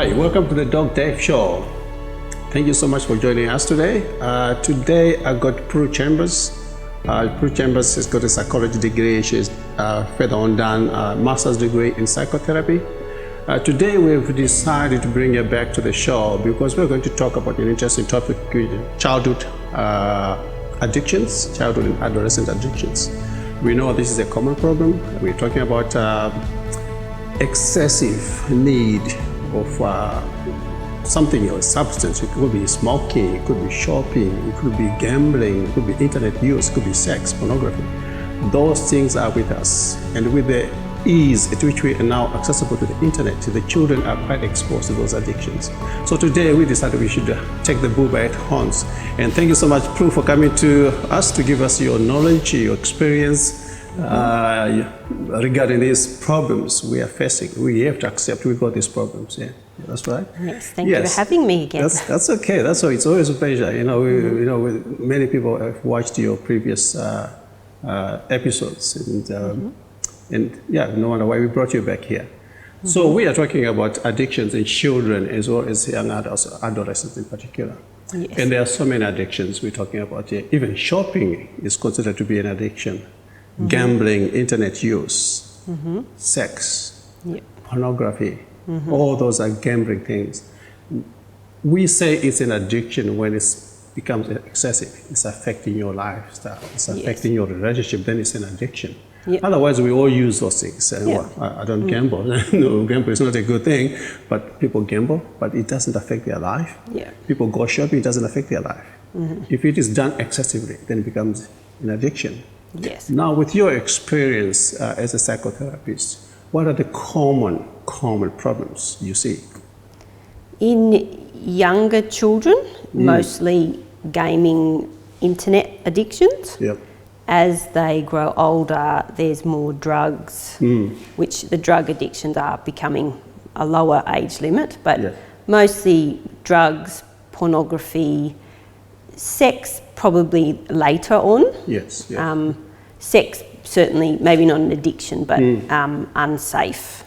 Hi, welcome to the Dog Dave Show. Thank you so much for joining us today. Today I got Prue Chambers. Prue Chambers has got a psychology degree. She's further on done a master's degree in psychotherapy. Today we've decided to bring her back to the show because we're going to talk about an interesting topic, childhood addictions, childhood and adolescent addictions. We know this is a common problem. We're talking about excessive need of something, a substance. It could be smoking, it could be shopping, it could be gambling, it could be internet use, it could be sex, pornography. Those things are with us, and with the ease at which we are now accessible to the internet, the children are quite exposed to those addictions. So today we decided we should take the bull by its horns. And thank you so much, Prue, for coming to us to give us your knowledge, your experience regarding these problems we are facing. We have to accept we've got these problems. Yeah, that's right. Yes, thank you for having me again. That's okay. That's why it's always a pleasure. You know, many people have watched your previous episodes, and yeah, no wonder why we brought you back here. So we are talking about addictions in children as well as young adults, adolescents in particular. Yes. And there are so many addictions we're talking about here. Even shopping is considered to be an addiction. Gambling, internet use, sex, pornography, all those are gambling things. We say it's an addiction when it becomes excessive. It's affecting your lifestyle, it's affecting your relationship, then it's an addiction. Otherwise, we all use those things. And I don't gamble. No, gamble is not a good thing, but people gamble, but it doesn't affect their life. People go shopping, it doesn't affect their life. If it is done excessively, then it becomes an addiction. Yes. Now, with your experience as a psychotherapist, what are the common problems you see? In younger children, mostly gaming, internet addictions. As they grow older, there's more drugs, which the drug addictions are becoming a lower age limit, but mostly drugs, pornography, sex probably later on. Sex certainly, maybe not an addiction, but unsafe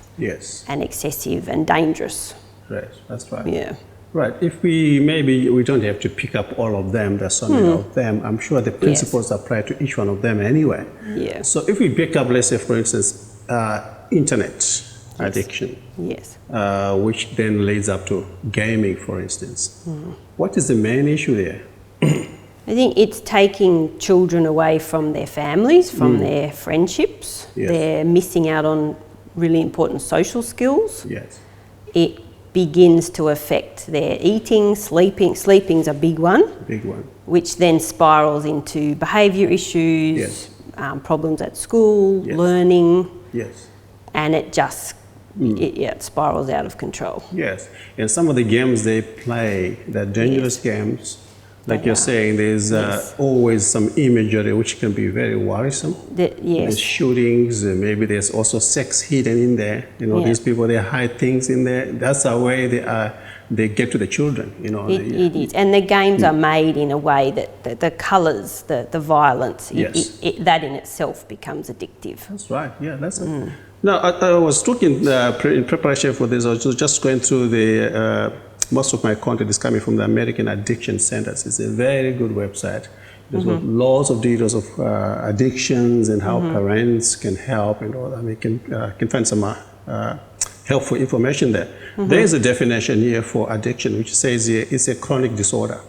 and excessive and dangerous. Right, that's right. Yeah. Right, if we don't have to pick up all of them, there's so many of them. I'm sure the principles apply to each one of them anyway. So if we pick up, let's say for instance, internet addiction, which then leads up to gaming, for instance. What is the main issue there? I think it's taking children away from their families, from their friendships. They're missing out on really important social skills. It begins to affect their eating, sleeping. Sleeping's a big one. Which then spirals into behaviour issues, problems at school, learning. And it just it spirals out of control. And some of the games they play, they're dangerous games. Like you're saying, there's always some imagery which can be very worrisome. There's shootings, maybe there's also sex hidden in there. You know, these people, they hide things in there. That's the way they get to the children, you know. It is. And the games are made in a way that the colours, the violence, that in itself becomes addictive. That's right, that's it. Now, I was looking in preparation for this, I was just going through the most of my content is coming from the American Addiction Centers. It's a very good website. There's got lots of details of addictions and how parents can help and all that. We can find some helpful information there. There is a definition here for addiction, which says here it's a chronic disorder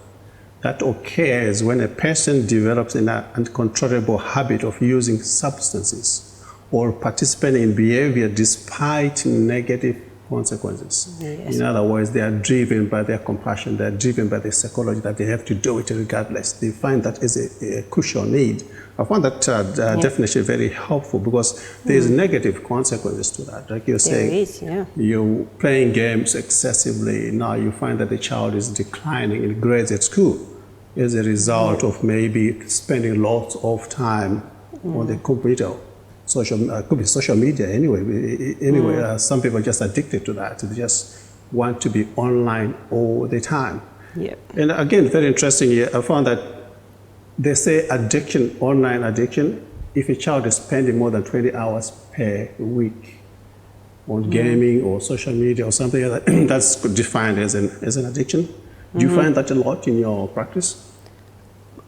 that occurs when a person develops an uncontrollable habit of using substances or participating in behavior despite negative consequences. In other words, they are driven by their compassion, they are driven by the psychology that they have to do it regardless. They find that is a crucial need. I found that definition very helpful because there is negative consequences to that. Like you're saying, you're playing games excessively, now you find that the child is declining in grades at school as a result of maybe spending lots of time on the computer. Could be social media anyway. Some people are just addicted to that. They just want to be online all the time. And again, very interesting here, I found that they say addiction, online addiction, if a child is spending more than 20 hours per week on gaming or social media or something like that, that's defined as an addiction. Do you find that a lot in your practice?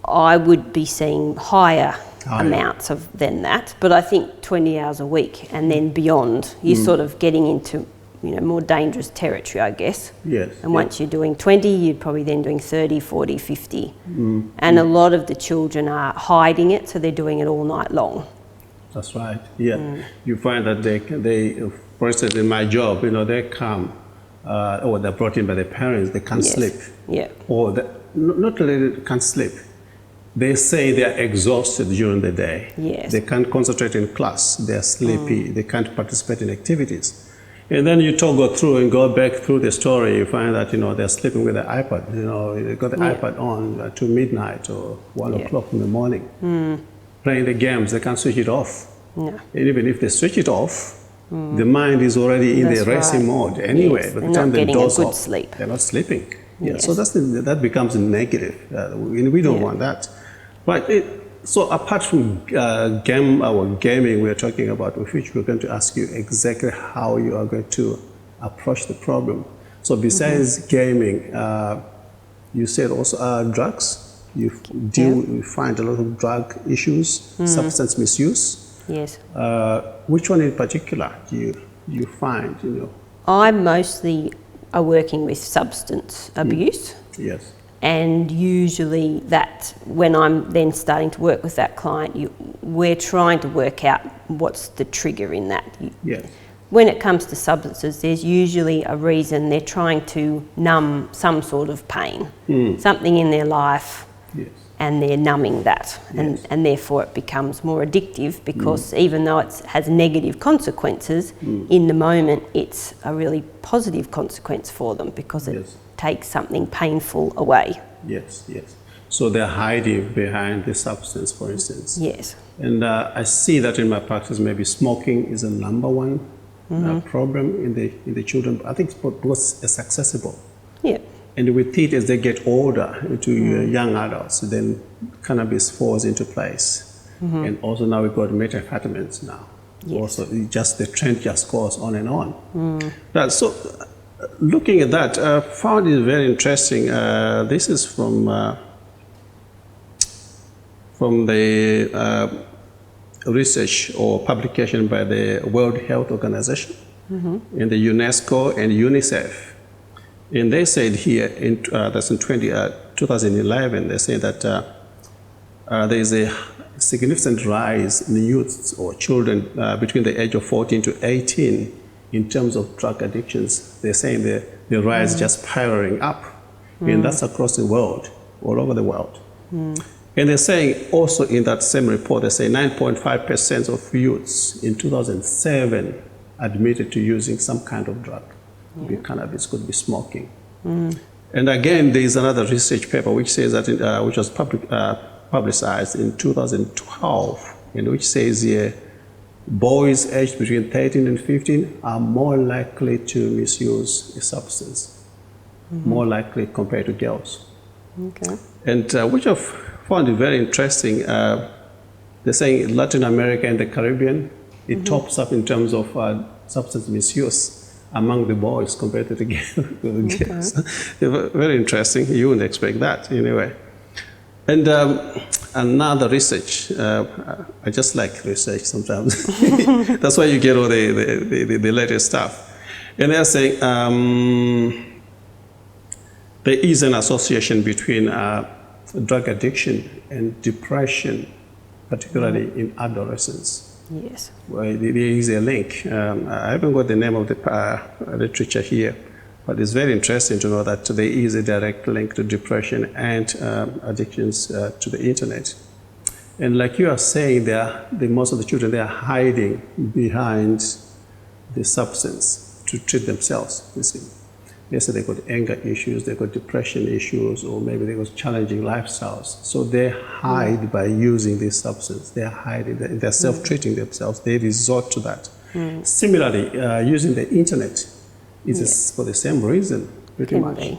I would be seeing higher amounts than that, but I think 20 hours a week and then beyond, you're sort of getting into more dangerous territory, I guess. Yes. And once you're doing 20, you're probably then doing 30, 40, 50. And a lot of the children are hiding it, so they're doing it all night long. That's right. Yeah. You find that they, for instance, in my job, they come, or they're brought in by their parents, they can't sleep. Yeah. Or not only they can't sleep, they say they're exhausted during the day. Yes. They can't concentrate in class, they're sleepy, they can't participate in activities. And then you go through and go back through the story, you find that, they're sleeping with the iPad. They got the iPad on to midnight or 1 o'clock in the morning. Playing the games, they can't switch it off. No. And even if they switch it off, the mind is already in the racing mode anyway. Yes. By They're the time not they getting a doze good off, sleep. they're not sleeping. Yeah. Yes. So that becomes negative. We don't want that. But so apart from gaming we're talking about, which we're going to ask you exactly how you are going to approach the problem. So besides gaming, you said also drugs. You find a lot of drug issues, substance misuse. Yes. Which one in particular do you find? I mostly are working with substance abuse. Yes. And usually that, when I'm then starting to work with that client, we're trying to work out what's the trigger in that. Yes. When it comes to substances, there's usually a reason. They're trying to numb some sort of pain, something in their life, and they're numbing that. And therefore it becomes more addictive because even though it has negative consequences, in the moment it's a really positive consequence for them because it takes something painful away. Yes, yes. So they're hiding behind the substance, for instance. Yes. And I see that in my practice, maybe smoking is a number one problem in the children. I think because it's accessible. Yeah. And with it, as they get older, into young adults, then cannabis falls into place. And also now we've got methamphetamines now. Yes. Also, the trend just goes on and on. So looking at that, I found it very interesting. This is from the research or publication by the World Health Organization and the UNESCO and UNICEF. And they said here, that's in 2011, they say that there is a significant rise in youths or children between the age of 14 to 18 in terms of drug addictions. They're saying the rise is just spiraling up. And that's across the world, all over the world. And they're saying also in that same report, they say 9.5% of youths in 2007 admitted to using some kind of drug. Could be cannabis, could be smoking. And again, there is another research paper which says that, which was publicized in 2012, and which says here, boys aged between 13 and 15 are more likely to misuse a substance, more likely compared to girls. Okay. And which I've found it very interesting. They're saying Latin America and the Caribbean, it tops up in terms of substance misuse among the boys compared to the girls. Very interesting. You wouldn't expect that anyway. And another research, I just like research sometimes. That's why you get all the latest stuff. And they're saying there is an association between drug addiction and depression, particularly in adolescence. Yes. Well, there is a link. I haven't got the name of the literature here, but it's very interesting to know that there is a direct link to depression and addictions to the internet. And like you are saying, most of the children, they are hiding behind the substance to treat themselves. You see. They say they've got anger issues, they've got depression issues, or maybe they've got challenging lifestyles. So they hide by using this substance. They're hiding, they're self-treating themselves. They resort to that. Similarly, using the internet is for the same reason, pretty much.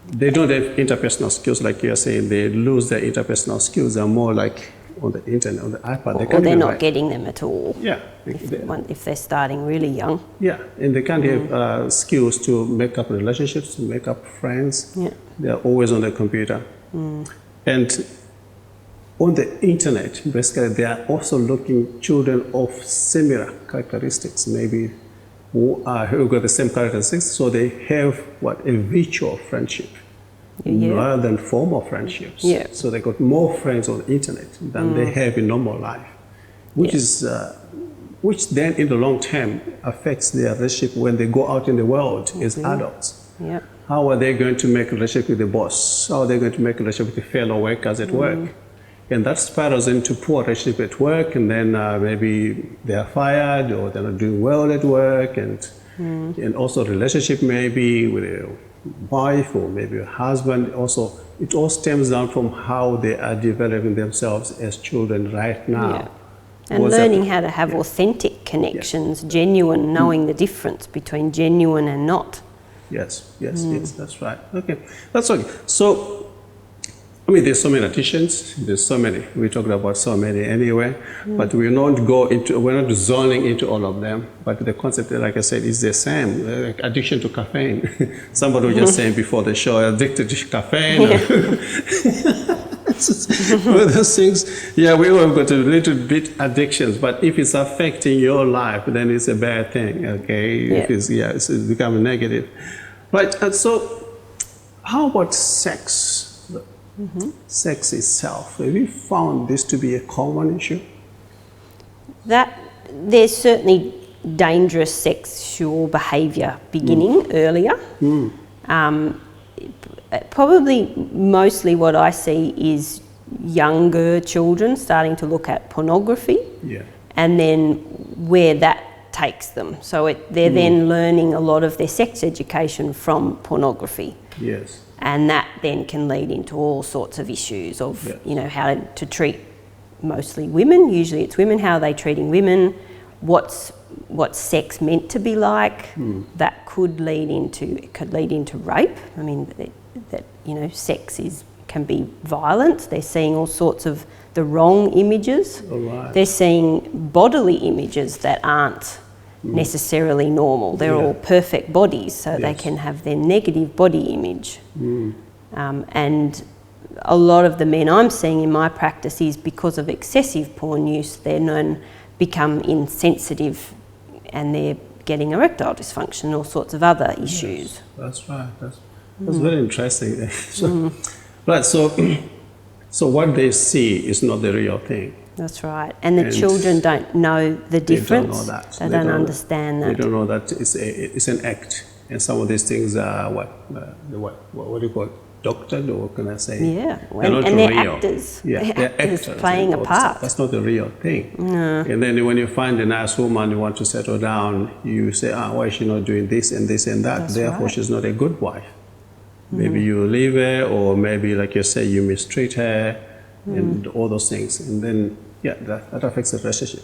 They don't have interpersonal skills, like you're saying. They lose their interpersonal skills. They're more like on the internet, on the iPad. Or they're not getting them at all. Yeah. If they're starting really young. Yeah, and they can't have skills to make up relationships, to make up friends. Yeah. They're always on the computer. And on the internet, basically, they are also looking children of similar characteristics, maybe who got the same characteristics, so they have a virtual friendship rather than formal friendships. Yeah. So they got more friends on the internet than they have in normal life, which then in the long term affects their relationship when they go out in the world as adults. Yeah. How are they going to make a relationship with the boss? How are they going to make a relationship with the fellow workers at work? And that spirals into poor relationship at work, and then maybe they are fired or they're not doing well at work, and also relationship maybe with a wife or maybe a husband. Also, it all stems down from how they are developing themselves as children right now. Yeah. And learning how to have authentic connections, genuine, knowing the difference between genuine and not. Yes, that's right. Okay, that's okay. So, I mean, there's so many additions. There's so many. We talked about so many anyway, but we're not zoning into all of them. But the concept, like I said, is the same. Like addiction to caffeine. Somebody was just saying before the show, addicted to caffeine. Those things, we all got a little bit addictions, but if it's affecting your life, then it's a bad thing, okay? If it's becoming negative. Right, and so how about sex? Sex itself, have you found this to be a common issue? That there's certainly dangerous sexual behaviour beginning earlier. Probably mostly what I see is younger children starting to look at pornography, and then where that takes them. So they're then learning a lot of their sex education from pornography. Yes. And that then can lead into all sorts of issues of, how to treat mostly women. Usually it's women, how are they treating women, what's sex meant to be like. That could lead into rape. I mean, sex can be violent. They're seeing all sorts of the wrong images. They're seeing bodily images that aren't necessarily normal. They're all perfect bodies, so they can have their negative body image. And a lot of the men I'm seeing in my practice is because of excessive porn use, they're then become insensitive and they're getting erectile dysfunction, all sorts of other issues. That's right. That's very interesting. Right, so what they see is not the real thing. That's right. And the children don't know the difference. They don't know that. They don't understand that. They don't know that it's an act. And some of these things are what do you call it? Doctored, or can I say? Yeah. And they're real. actors. Yeah, they're actors playing a part. That's not the real thing. No. And then when you find a nice woman you want to settle down, you say, why is she not doing this and this and that? Therefore, she's not a good wife. Maybe you leave her, or maybe, like you say, you mistreat her, and all those things. And then, that affects the relationship.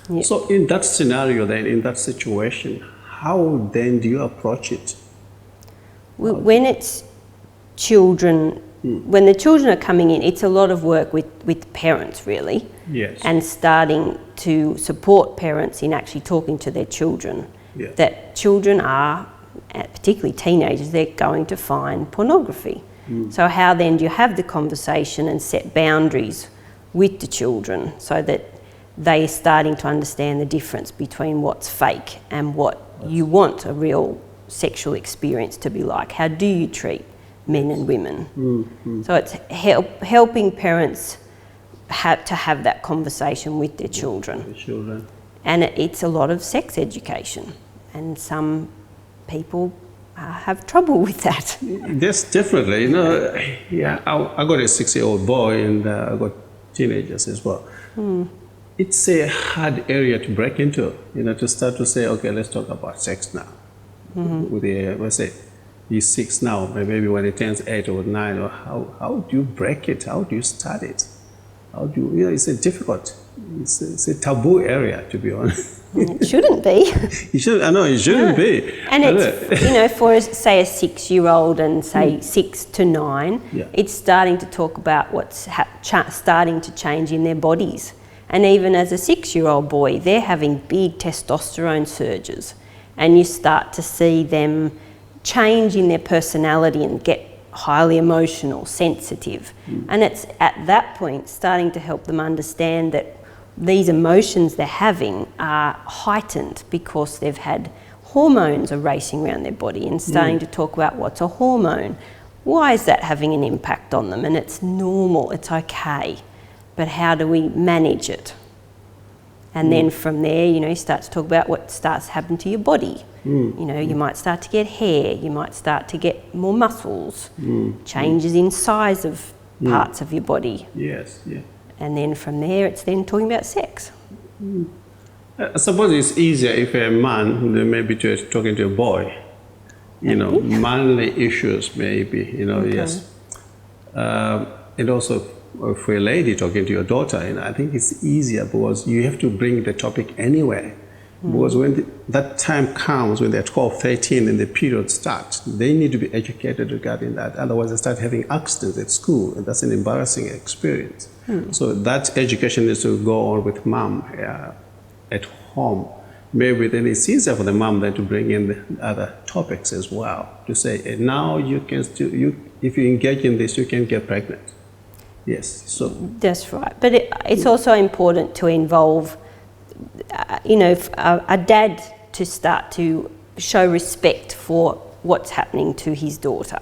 Yeah. So in that scenario then, in that situation, how then do you approach it? When it's children, when the children are coming in, it's a lot of work with parents, really. Yes. And starting to support parents in actually talking to their children. Yes. That children are, particularly teenagers, they're going to find pornography. So how then do you have the conversation and set boundaries with the children so that they're starting to understand the difference between what's fake and what you want a real sexual experience to be like? How do you treat men and women? So it's helping parents to have that conversation with their children. And it's a lot of sex education, and some people have trouble with that. Yes, definitely. I got a 6-year-old boy, and I got teenagers as well. It's a hard area to break into, to start to say, okay, let's talk about sex now. With let's say he's 6 now, maybe when he turns 8 or 9, or how do you break it? How do you start it? How do you, it's a difficult, it's a taboo area, to be honest. It shouldn't be. It should. I know it shouldn't be. And it's for say a 6-year-old and say 6 to 9, it's starting to talk about what's starting to change in their bodies. And even as a 6-year-old boy, they're having big testosterone surges, and you start to see them change in their personality and get highly emotional, sensitive. And it's at that point starting to help them understand that these emotions they're having are heightened because they've had hormones are racing around their body, and starting to talk about what's a hormone. Why is that having an impact on them? And it's normal, it's okay, but how do we manage it? And then from there, you start to talk about what starts to happen to your body. You might start to get hair, you might start to get more muscles, changes in size of parts of your body. Yes, yeah. And then from there, it's then talking about sex. I suppose it's easier if a man maybe talking to a boy, manly issues maybe, yes. And also for a lady talking to your daughter, I think it's easier because you have to bring the topic anywhere. Because when that time comes, when they're 12, 13 and the period starts, they need to be educated regarding that. Otherwise, they start having accidents at school, and that's an embarrassing experience. So that education needs to go on with mom at home. Maybe then it's easier for the mom then to bring in the other topics as well, to say, now you can still, if you engage in this, you can get pregnant. Yes, so. That's right. But it's also important to involve a dad to start to show respect for what's happening to his daughter,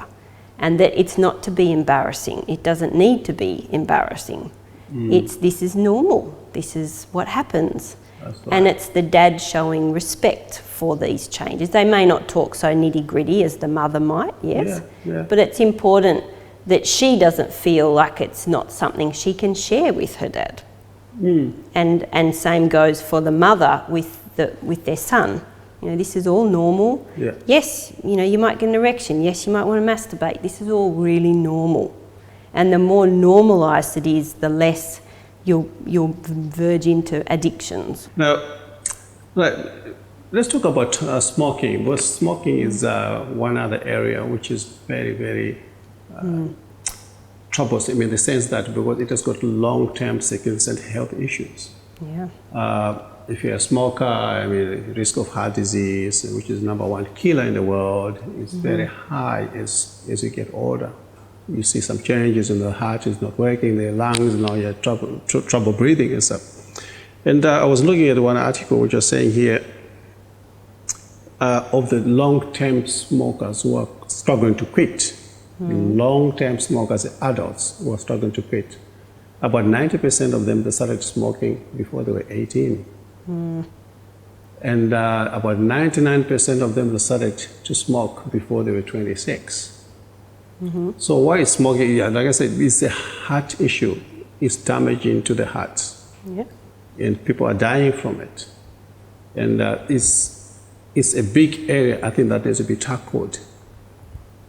and that it's not to be embarrassing. It doesn't need to be embarrassing. This is normal. This is what happens. Right. And it's the dad showing respect for these changes. They may not talk so nitty-gritty as the mother might, yes, but it's important that she doesn't feel like it's not something she can share with her dad. And same goes for the mother with their son. This is all normal. Yes, you might get an erection. Yes, you might want to masturbate. This is all really normal. And the more normalised it is, the less you'll verge into addictions. Now, let's talk about smoking. Because smoking is one other area which is very, very troublesome in the sense that because it has got long-term significant health issues. If you're a smoker, risk of heart disease, which is #1 killer in the world, is very high as you get older. You see some changes in the heart is not working, the lungs, now you have trouble breathing and stuff. And I was looking at one article which was saying here, of the long-term smokers who are struggling to quit, long-term smokers, adults who are struggling to quit, about 90% of them, they started smoking before they were 18. And about 99% of them, they started to smoke before they were 26. So why is smoking? Like I said, it's a heart issue. It's damaging to the heart. And people are dying from it. And it's a big area, I think, that needs to be tackled.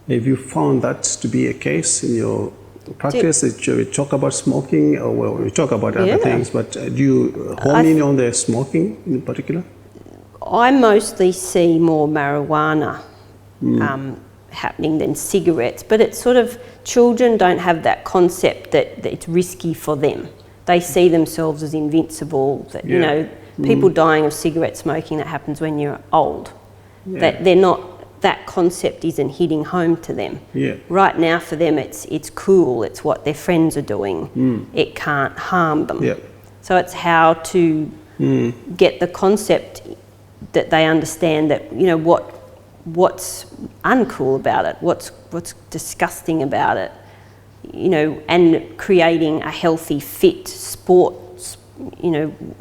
Have you found that to be a case in your practice? We talk about smoking, or well, we talk about other things, but do you hone in on the smoking in particular? I mostly see more marijuana happening than cigarettes, but it's sort of, children don't have that concept that it's risky for them. They see themselves as invincible, that, people dying of cigarette smoking, that happens when you're old. That they're not, that concept isn't hitting home to them. Right now for them it's cool, it's what their friends are doing. It can't harm them. So it's how to get the concept that they understand that, what's uncool about it, what's disgusting about it, and creating a healthy, fit sport.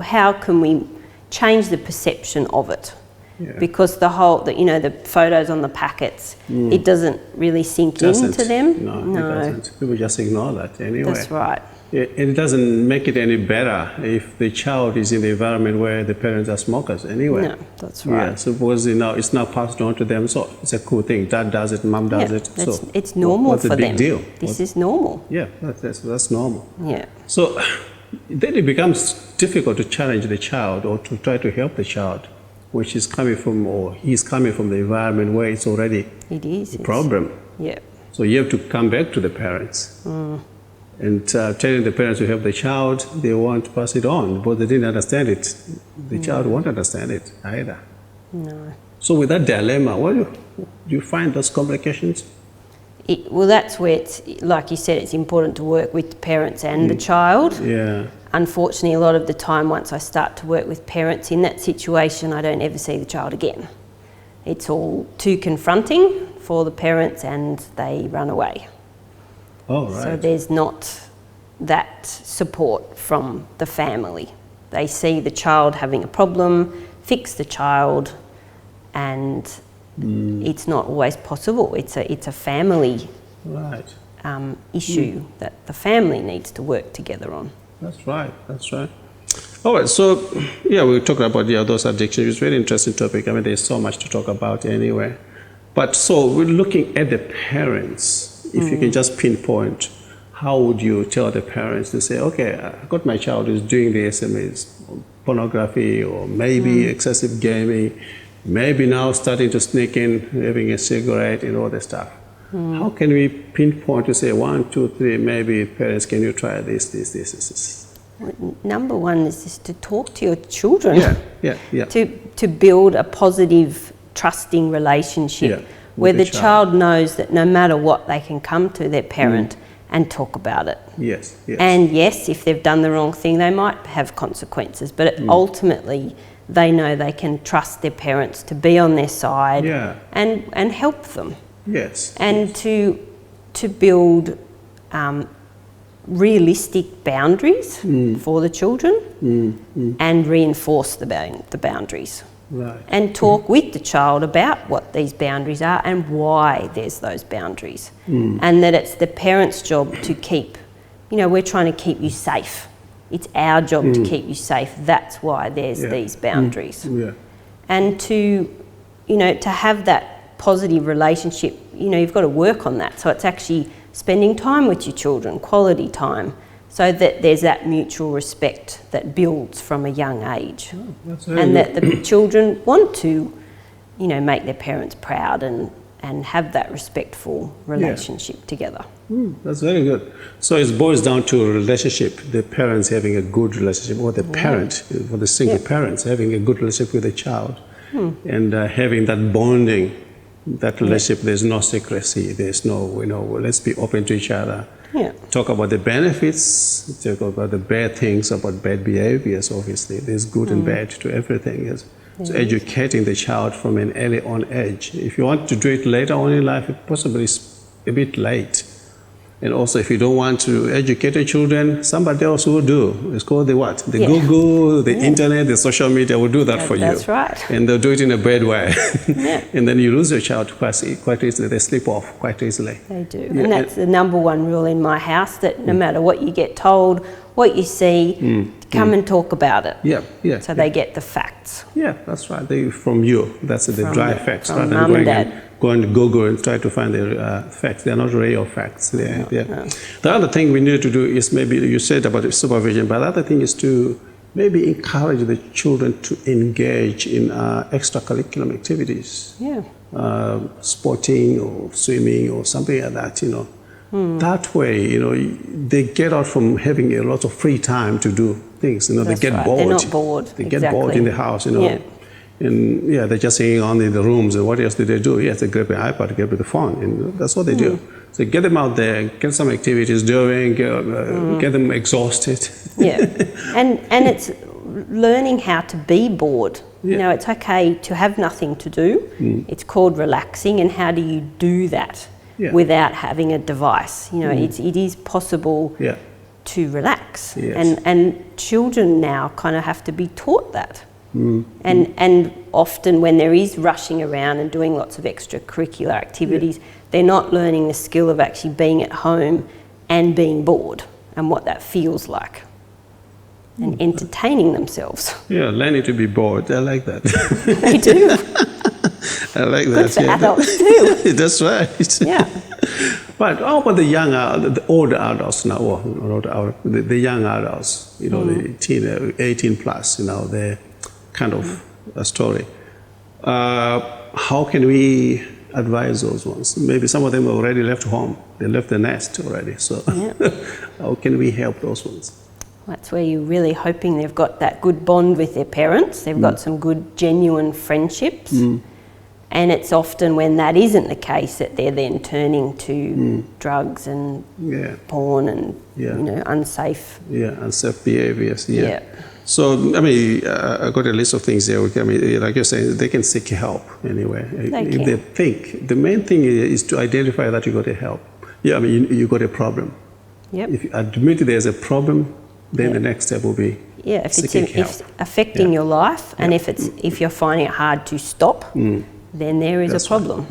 How can we change the perception of it? Because the photos on the packets, it doesn't really sink into them. No, it doesn't. People just ignore that anyway. That's right. It doesn't make it any better if the child is in the environment where the parents are smokers anyway. No, that's right. Suppose it's now passed on to them, so it's a cool thing. Dad does it, mom does it. So it's normal what's for the big them. deal? This is normal. Yeah, that's normal. Yeah. So then it becomes difficult to challenge the child or to try to help the child, which is coming from, or he's coming from the environment where it's already a problem. Yeah. So you have to come back to the parents. And telling the parents to help the child, they won't pass it on, but they didn't understand it. The child won't understand it either. No. So with that dilemma, do you find those complications? Well, that's where it's, like you said, it's important to work with the parents and the child. Yeah. Unfortunately, a lot of the time, once I start to work with parents in that situation, I don't ever see the child again. It's all too confronting for the parents and they run away. Oh, right. So there's not that support from the family. They see the child having a problem, fix the child, and it's not always possible. It's a family issue that the family needs to work together on. That's right. That's right. All right. So, yeah, we talked about those addictions. It's a very interesting topic. I mean, there's so much to talk about anyway. But so we're looking at the parents. If you can just pinpoint, how would you tell the parents to say, okay, I got my child who's doing the SMEs, pornography, or maybe excessive gaming, maybe now starting to sneak in, having a cigarette and all that stuff. How can we pinpoint to say 1, 2, 3, maybe parents, can you try this? Well, number one is just to talk to your children. Yeah. To build a positive, trusting relationship where the child knows that no matter what, they can come to their parent and talk about it. Yes. And yes, if they've done the wrong thing, they might have consequences, but ultimately they know they can trust their parents to be on their side and help them. Yes. And to build realistic boundaries for the children and reinforce the boundaries. Right. And talk with the child about what these boundaries are and why there's those boundaries. And that it's the parent's job to keep, we're trying to keep you safe. It's our job to keep you safe. That's why there's these boundaries. And to have that positive relationship, you've got to work on that. So it's actually spending time with your children, quality time, so that there's that mutual respect that builds from a young age. And that the children want to, make their parents proud and have that respectful relationship together. That's very good. So it boils down to a relationship, the parents having a good relationship, or the parent, for the single parents, having a good relationship with the child, and having that bonding, that relationship. There's no secrecy, there's no, let's be open to each other. Talk about the benefits, talk about the bad things, about bad behaviors, obviously. There's good and bad to everything. Yes. So educating the child from an early on age. If you want to do it later on in life, it possibly is a bit late. And also, if you don't want to educate your children, somebody else will do. It's called the what? The Google, the internet, the social media will do that for you. That's right. And they'll do it in a bad way. And then you lose your child quite easily. They slip off quite easily. They do. And that's the number one rule in my house, that no matter what you get told, what you see, come and talk about it. So they get the facts. Yeah, that's right. From you. That's the dry facts. From mum and dad. Go on Google and try to find the facts. They're not real facts. No. The other thing we need to do is, maybe you said about supervision, but the other thing is to maybe encourage the children to engage in extracurricular activities. Sporting or swimming or something like that, That way, they get out from having a lot of free time to do things. They get bored. They're not bored. They get bored in the house, And they're just hanging on in the rooms. And what else do they do? Yes, they grab the iPad, grab the phone, and that's what they do. So get them out there, get some activities doing, get them exhausted. And it's learning how to be bored. It's okay to have nothing to do. It's called relaxing, and how do you do that without having a device? It is possible to relax, and children now kind of have to be taught that. And often when there is rushing around and doing lots of extracurricular activities, they're not learning the skill of actually being at home and being bored and what that feels like, and entertaining themselves. Learning to be bored. I like that. They do. I like Good that. for adults too. That's right. But how about the young, the older adults now, or not the young adults, you know, the 18 plus, you know, the kind of a story. How can we advise those ones? Maybe some of them already left home. They left the nest already. So how can we help those ones? That's where you're really hoping they've got that good bond with their parents. They've got some good, genuine friendships. And it's often when that isn't the case that they're then turning to drugs and porn and, you know, unsafe. Unsafe behaviors. So, I mean, I got a list of things there. I mean, like you're saying, they can seek help anyway. If they think, the main thing is to identify that you got a help. I mean, you got a problem. If you admit there's a problem, then the next step will be if it's affecting your life, and if you're finding it hard to stop, then there is a problem.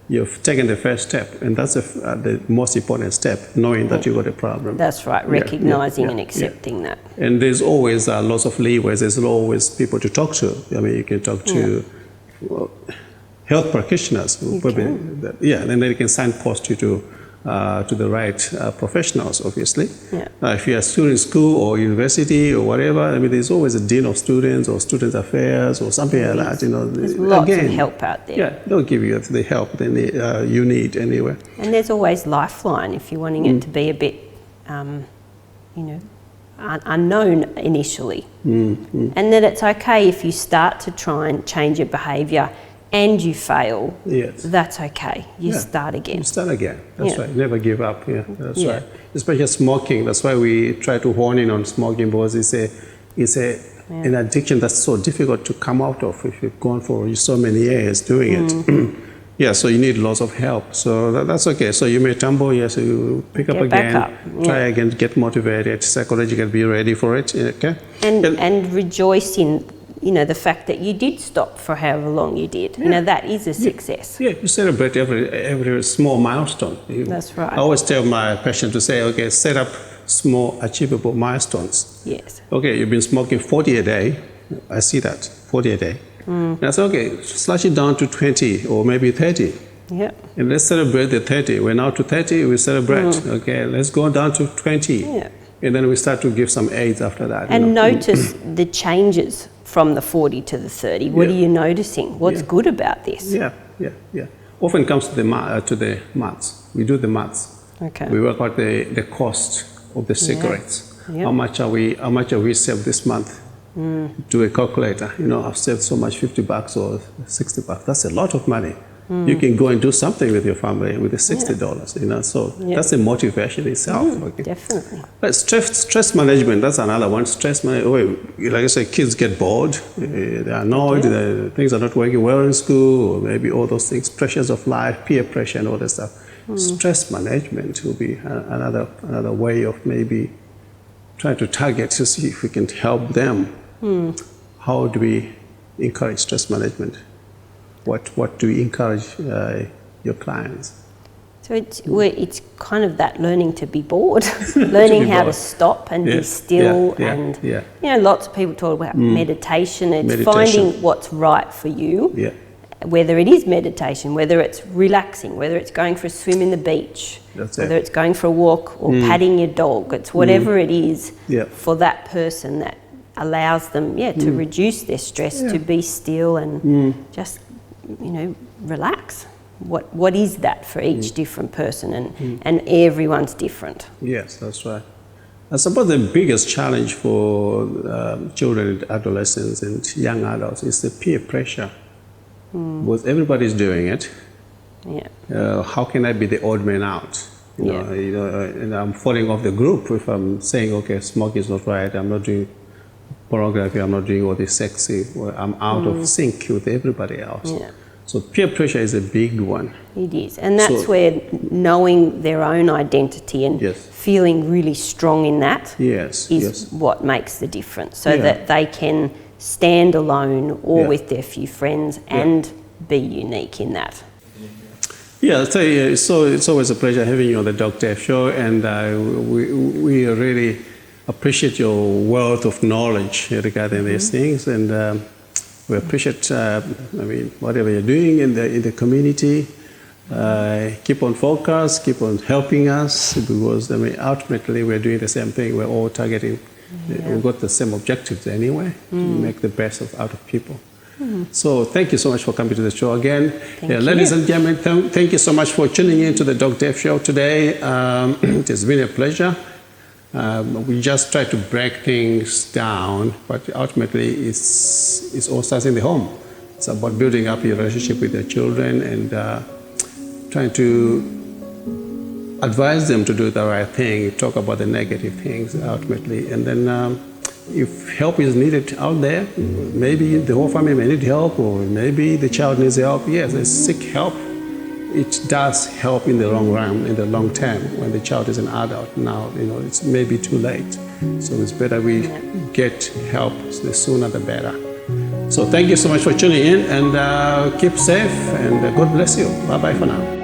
You've taken the first step, and that's the most important step, knowing that you got a problem. That's right, recognising and accepting that. And there's always lots of leeways. There's always people to talk to. I mean, you can talk to health practitioners. Then they can signpost you to the right professionals, obviously. If you're still in school or university or whatever, I mean, there's always a dean of students or student affairs or something like that. You know, there's lots of help out there. They'll give you the help that you need anyway. And there's always Lifeline if you're wanting it to be a bit, you know, unknown initially. And that it's okay if you start to try and change your behaviour and you fail, that's okay. You start again. You start again. That's right. Never give up. That's right. Especially smoking. That's why we try to hone in on smoking, because it's an addiction that's so difficult to come out of if you've gone for so many years doing it. So you need lots of help. So that's okay. So you may tumble, so you pick up again, try again, get motivated, psychologically be ready for it. Okay. And rejoice in, you know, the fact that you did stop for however long you did. You know, that is a success. You celebrate every small milestone. That's right. I always tell my patients to say, okay, set up small achievable milestones. Okay, you've been smoking 40 a day. I see that, 40 a day. And I say, okay, slash it down to 20 or maybe 30. And let's celebrate the 30. We're now to 30, we celebrate. Okay, let's go down to 20. And then we start to give some aids after that. And notice the changes from the 40 to the 30. What are you noticing? What's good about this? Often comes to the maths. We do the maths. We work out the cost of the cigarettes. How much have we saved this month? Do a calculator. You know, I've saved so much, $50 or $60. That's a lot of money. You can go and do something with your family with the $60, you know, so that's a motivation itself. Definitely. But stress management, that's another one. Stress management, like I said, kids get bored, they're annoyed, things are not working well in school, or maybe all those things, pressures of life, peer pressure and all that stuff. Stress management will be another way of maybe trying to target to see if we can help them. How do we encourage stress management? What do you encourage your clients? So it's kind of that learning to be bored, learning how to stop and be still, and you know, lots of people talk about meditation. It's finding what's right for you. Whether it is meditation, whether it's relaxing, whether it's going for a swim in the beach, whether it's going for a walk or patting your dog. It's whatever it is for that person that allows them to reduce their stress, to be still and just, you know, relax. What is that for each different person, and everyone's different. Yes, that's right. I suppose the biggest challenge for children, adolescents and young adults is the peer pressure. Because everybody's doing it. How can I be the odd man out? You know, and I'm falling off the group if I'm saying, okay, smoking is not right, I'm not doing pornography, I'm not doing all this sexy, I'm out of sync with everybody else. So peer pressure is a big one. It is, and that's where knowing their own identity and feeling really strong in that is what makes the difference, so that they can stand alone or with their few friends and be unique in that. I'll tell you, so it's always a pleasure having you on the Dr. F Show, and we really appreciate your wealth of knowledge regarding these things, and we appreciate, whatever you're doing in the community, keep on focus, keep on helping us, because I mean, ultimately we're doing the same thing. We're all targeting, we've got the same objectives anyway, to make the best out of people. So thank you so much for coming to the show again. Ladies and gentlemen, thank you so much for tuning in to the Doc Dave Show today. It has been a pleasure. We just try to break things down, but ultimately it's all starts in the home. It's about building up your relationship with your children and trying to advise them to do the right thing, talk about the negative things ultimately. And then if help is needed out there, maybe the whole family may need help, or maybe the child needs help. Yes, seek help. It does help in the long run, in the long term. When the child is an adult now, it's maybe too late. So it's better we get help, the sooner the better. So thank you so much for tuning in, and keep safe, and God bless you. Bye-bye for now.